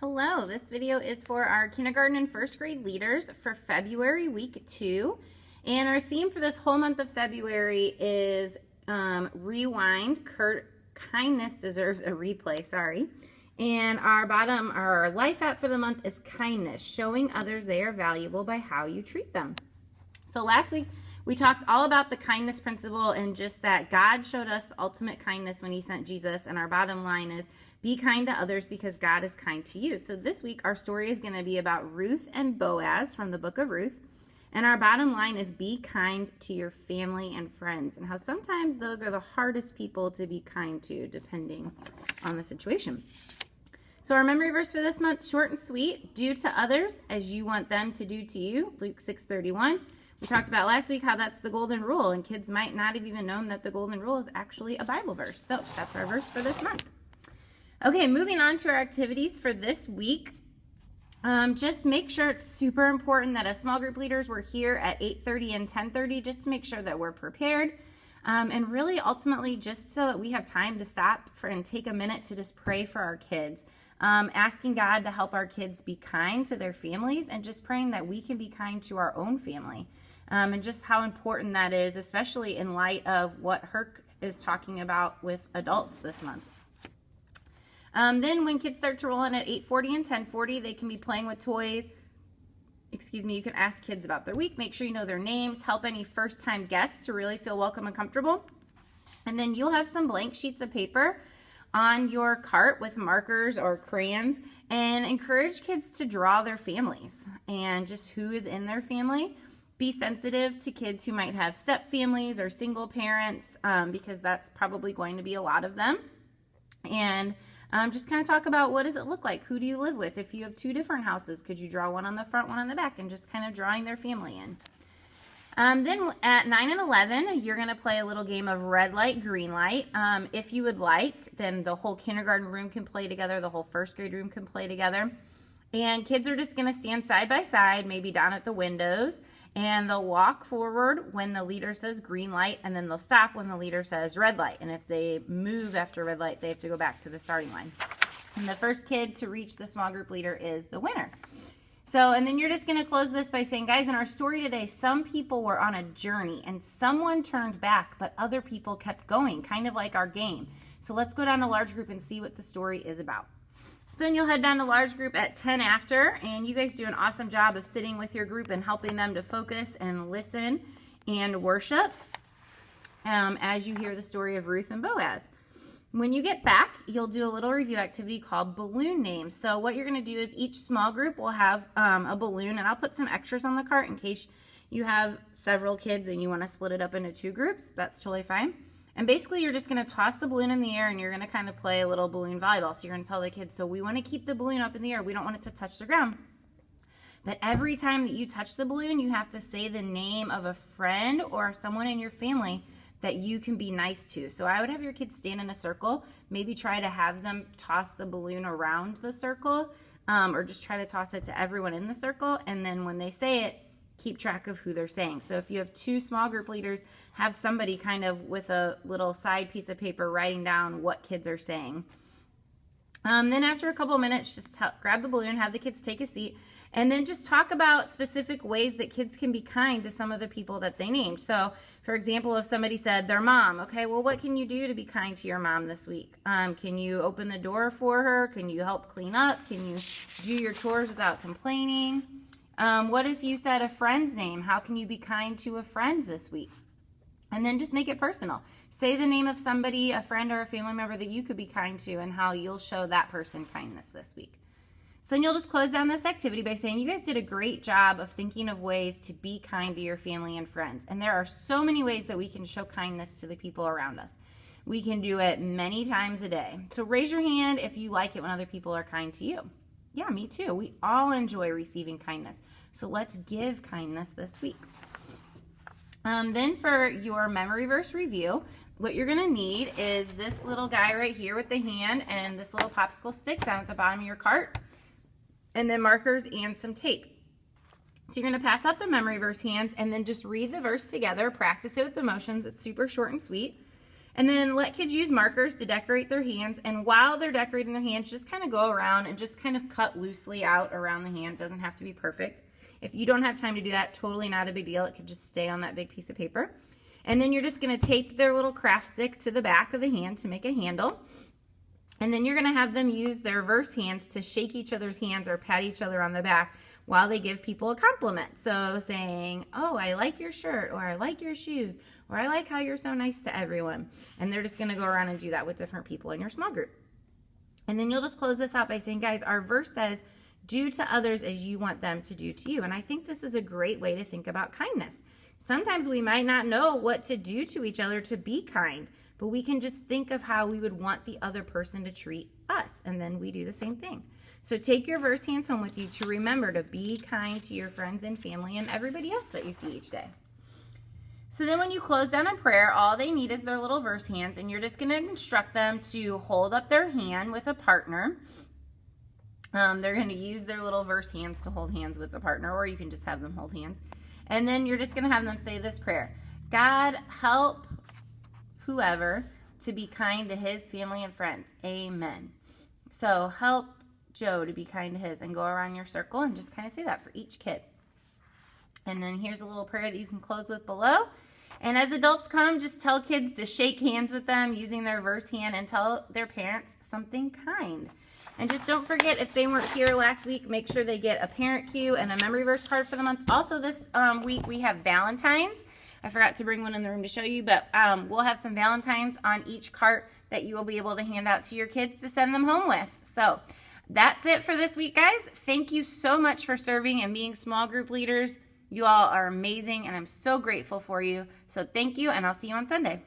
Hello, this video is for our kindergarten and first grade leaders for February week 2. And our theme for this whole month of February is rewind. Kindness deserves a replay, sorry. And our life app for the month is kindness, showing others they are valuable by how you treat them. So last week we talked all about the kindness principle and just that God showed us the ultimate kindness when he sent Jesus. And our bottom line is be kind to others because God is kind to you. So this week our story is going to be about Ruth and Boaz from the book of Ruth. And our bottom line is be kind to your family and friends, and how sometimes those are the hardest people to be kind to depending on the situation. So our memory verse for this month, short and sweet, do to others as you want them to do to you, Luke 6:31. We talked about last week how that's the golden rule, and kids might not have even known that the golden rule is actually a Bible verse. So that's our verse for this month. Okay, moving on to our activities for this week. Just make sure it's super important that as small group leaders, we're here at 8:30 and 10:30 just to make sure that we're prepared. And really ultimately just so that we have time to stop and take a minute to just pray for our kids. Asking God to help our kids be kind to their families and just praying that we can be kind to our own family. And just how important that is, especially in light of what Herc is talking about with adults this month. Then when kids start to roll in at 8:40 and 10:40, they can be playing with toys. You can ask kids about their week. Make sure you know their names. Help any first-time guests to really feel welcome and comfortable. And then you'll have some blank sheets of paper on your cart with markers or crayons, and encourage kids to draw their families and just who is in their family. Be sensitive to kids who might have step families or single parents, because that's probably going to be a lot of them. And just kind of talk about what does it look like? Who do you live with? If you have two different houses, could you draw one on the front, one on the back, and just kind of drawing their family in. Then at 9 and 11, you're going to play a little game of red light, green light. If you would like, then the whole kindergarten room can play together. The whole first grade room can play together. And kids are just going to stand side by side, maybe down at the windows, and they'll walk forward when the leader says green light, and then they'll stop when the leader says red light. And if they move after red light, they have to go back to the starting line. And the first kid to reach the small group leader is the winner. So, and then you're just going to close this by saying, guys, in our story today, some people were on a journey and someone turned back, but other people kept going, kind of like our game. So let's go down to large group and see what the story is about. So then you'll head down to large group at 10 after, and you guys do an awesome job of sitting with your group and helping them to focus and listen and worship as you hear the story of Ruth and Boaz. When you get back, you'll do a little review activity called balloon names. So what you're going to do is each small group will have a balloon, and I'll put some extras on the cart in case you have several kids and you want to split it up into two groups. That's totally fine. And basically you're just going to toss the balloon in the air and you're going to kind of play a little balloon volleyball. So you're going to tell the kids, so we want to keep the balloon up in the air. We don't want it to touch the ground. But every time that you touch the balloon, you have to say the name of a friend or someone in your family that you can be nice to. So I would have your kids stand in a circle, maybe try to have them toss the balloon around the circle, or just try to toss it to everyone in the circle. And then when they say it, keep track of who they're saying. So if you have two small group leaders, have somebody kind of with a little side piece of paper writing down what kids are saying. Then after a couple minutes, just grab the balloon, have the kids take a seat, and then just talk about specific ways that kids can be kind to some of the people that they named. So, for example, if somebody said their mom, okay, well, what can you do to be kind to your mom this week? Can you open the door for her? Can you help clean up? Can you do your chores without complaining? What if you said a friend's name? How can you be kind to a friend this week? And then just make it personal. Say the name of somebody, a friend or a family member that you could be kind to and how you'll show that person kindness this week. So then you'll just close down this activity by saying you guys did a great job of thinking of ways to be kind to your family and friends. And there are so many ways that we can show kindness to the people around us. We can do it many times a day. So raise your hand if you like it when other people are kind to you. Yeah, me too. We all enjoy receiving kindness. So let's give kindness this week. Then for your memory verse review, what you're going to need is this little guy right here with the hand and this little popsicle stick down at the bottom of your cart, and then markers and some tape. So you're going to pass out the memory verse hands and then just read the verse together, practice it with emotions. It's super short and sweet. And then let kids use markers to decorate their hands. And while they're decorating their hands, just kind of go around and just kind of cut loosely out around the hand. It doesn't have to be perfect. If you don't have time to do that, totally not a big deal. It could just stay on that big piece of paper. And then you're just going to tape their little craft stick to the back of the hand to make a handle. And then you're going to have them use their reverse hands to shake each other's hands or pat each other on the back while they give people a compliment. So saying, oh, I like your shirt, or I like your shoes, or I like how you're so nice to everyone. And they're just going to go around and do that with different people in your small group. And then you'll just close this out by saying, guys, our verse says, do to others as you want them to do to you. And I think this is a great way to think about kindness. Sometimes we might not know what to do to each other to be kind, but we can just think of how we would want the other person to treat us, and then we do the same thing. So take your verse hands home with you to remember to be kind to your friends and family and everybody else that you see each day. So then when you close down in prayer, all they need is their little verse hands, and you're just going to instruct them to hold up their hand with a partner. They're going to use their little verse hands to hold hands with a partner, or you can just have them hold hands. And then you're just going to have them say this prayer. God, help whoever to be kind to his family and friends. Amen. So help Joe to be kind to his, and go around your circle and just kind of say that for each kid. And then here's a little prayer that you can close with below. And as adults come, just tell kids to shake hands with them using their verse hand and tell their parents something kind. And just don't forget, if they weren't here last week, make sure they get a parent cue and a memory verse card for the month. Also, this week we have Valentine's. I forgot to bring one in the room to show you, but we'll have some Valentines on each cart that you will be able to hand out to your kids to send them home with. So that's it for this week, guys. Thank you so much for serving and being small group leaders. You all are amazing, and I'm so grateful for you. So thank you, and I'll see you on Sunday.